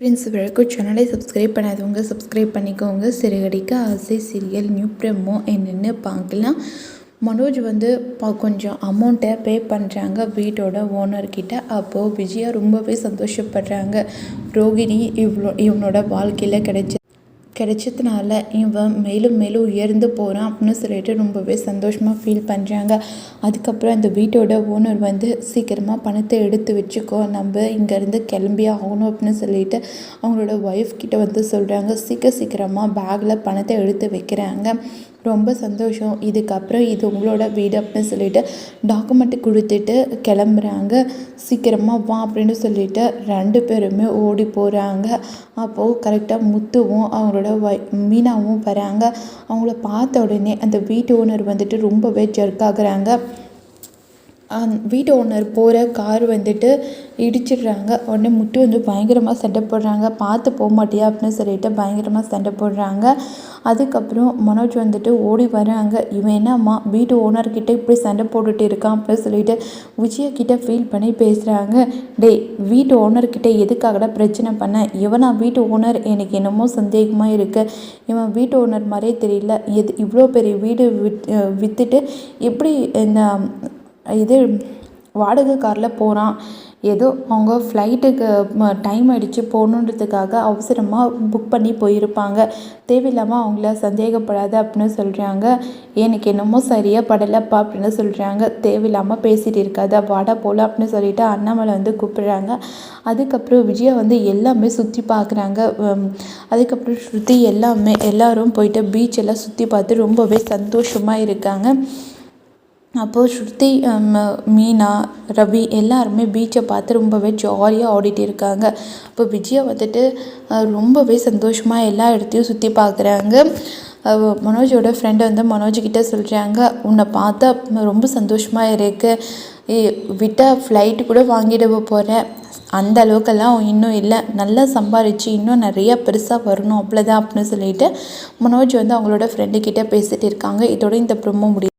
Friends, வழக்கம் சேனலை subscribe பண்ணாதவங்க சப்ஸ்கிரைப் பண்ணிக்கோங்க. சிறுகடிக்க ஆசை சீரியல் நியூ ப்ரெமோ என்னென்னு பார்க்கலாம். மனோஜ் வந்து கொஞ்சம் அமௌண்ட்டை பே பண்ணுறாங்க வீட்டோட ஓனர்கிட்ட. அப்போது விஜயா ரொம்பவே சந்தோஷப்படுறாங்க. ரோகிணி இவனோட வாழ்க்கையில் கிடைச்சதுனால இவன் மேலும் மேலும் உயர்ந்து போகிறான் அப்படின்னு சொல்லிட்டு ரொம்பவே சந்தோஷமாக ஃபீல் பண்ணுறாங்க. அதுக்கப்புறம் அந்த வீட்டோட ஓனர் வந்து சீக்கிரமாக பணத்தை எடுத்து வச்சுக்கோ, நம்ம இங்கேருந்து கிளம்பியே ஆகணும் அப்படின்னு சொல்லிட்டு அவங்களோட ஒய்ஃப் கிட்ட வந்து சொல்கிறாங்க. சீக்கிரமாக பேக்கில் பணத்தை எடுத்து வைக்கிறாங்க. ரொம்ப சந்தோஷம். இதுக்கப்புறம் இது உங்களோட வீடு அப்படின்னு சொல்லிட்டு டாக்குமெண்ட்டு கொடுத்துட்டு கிளம்புறாங்க. சீக்கிரமாக வா அப்படின்னு சொல்லிட்டு 2 பேருமே ஓடி போகிறாங்க. அப்போது கரெக்டாக முத்துவும் அவங்களோட மீனாவும் வராங்க. அவங்கள பார்த்த உடனே அந்த வீட்டு ஓனர் வந்துட்டு ரொம்பவே ஜர்க்காகிறாங்க. வீட்டு ஓனர் போகிற கார் வந்துட்டு இடிச்சிடுறாங்க. உடனே முத்து வந்து பயங்கரமாக சண்டை போடுறாங்க. பார்த்து போக மாட்டியா அப்படின்னு சொல்லிட்டு பயங்கரமாக சண்டை போடுறாங்க. அதுக்கப்புறம் மனோஜ் வந்துட்டு ஓடி வராங்க. இவன் என்னம்மா வீட்டு ஓனர்கிட்ட இப்படி சண்டை போட்டுட்டு இருக்கான் அப்படின்னு சொல்லிட்டு விஜயா கிட்ட ஃபீல் பண்ணி பேசுகிறாங்க. டேய், வீட்டு ஓனர்கிட்ட எதுக்காகடா பிரச்சனை பண்ண? இவனா வீட்டு ஓனர்? எனக்கு என்னமோ சந்தேகமாக இருக்குது. இவன் வீட்டு ஓனர் மாதிரியே தெரியல. இவ்வளோ பெரிய வீடு விற்றுட்டு எப்படி இந்த வாடகை காரில் போகிறான்? ஏதோ அவங்க ஃப்ளைட்டுக்கு டைம் ஆகிடுச்சு போகணுன்றதுக்காக அவசரமாக புக் பண்ணி போயிருப்பாங்க. தேவையில்லாமல் அவங்கள சந்தேகப்படாத அப்படின்னு சொல்கிறாங்க. எனக்கு என்னமோ சரியாக படலைப்பா அப்படின்னு சொல்கிறாங்க. தேவையில்லாமல் பேசிகிட்டு இருக்காத, வாடா போகலாம் அப்படின்னு சொல்லிட்டு அண்ணாமலை வந்து கூப்பிடுறாங்க. அதுக்கப்புறம் விஜயா வந்து எல்லாமே சுற்றி பார்க்குறாங்க. அதுக்கப்புறம் ஸ்ருதி எல்லோரும் போயிட்டு பீச்செல்லாம் சுற்றி பார்த்து ரொம்பவே சந்தோஷமாக இருக்காங்க. அப்போது ஸ்ருதி, மீனா, ரவி எல்லாருமே பீச்சை பார்த்து ரொம்பவே ஜாலியாக ஆடிட்டு இருக்காங்க. அப்போ விஜயா வந்துட்டு ரொம்பவே சந்தோஷமாக எல்லா இடத்தையும் சுற்றி பார்க்குறாங்க. மனோஜோட ஃப்ரெண்டு வந்து மனோஜ்கிட்ட சொல்கிறாங்க, உன்னை பார்த்தா ரொம்ப சந்தோஷமாக இருக்குது. விட்டால் ஃப்ளைட்டு கூட வாங்கிட போகிறேன். அந்த அளவுக்கெல்லாம் இன்னும் இல்லை. நல்லா சம்பாரித்து இன்னும் நிறையா பெருசாக வரணும், அவ்வளோதான் அப்படின்னு சொல்லிட்டு மனோஜ் வந்து அவங்களோட ஃப்ரெண்டுக்கிட்ட பேசிகிட்டு இருக்காங்க. இதோட இந்த ப்ரோமோ முடியும்.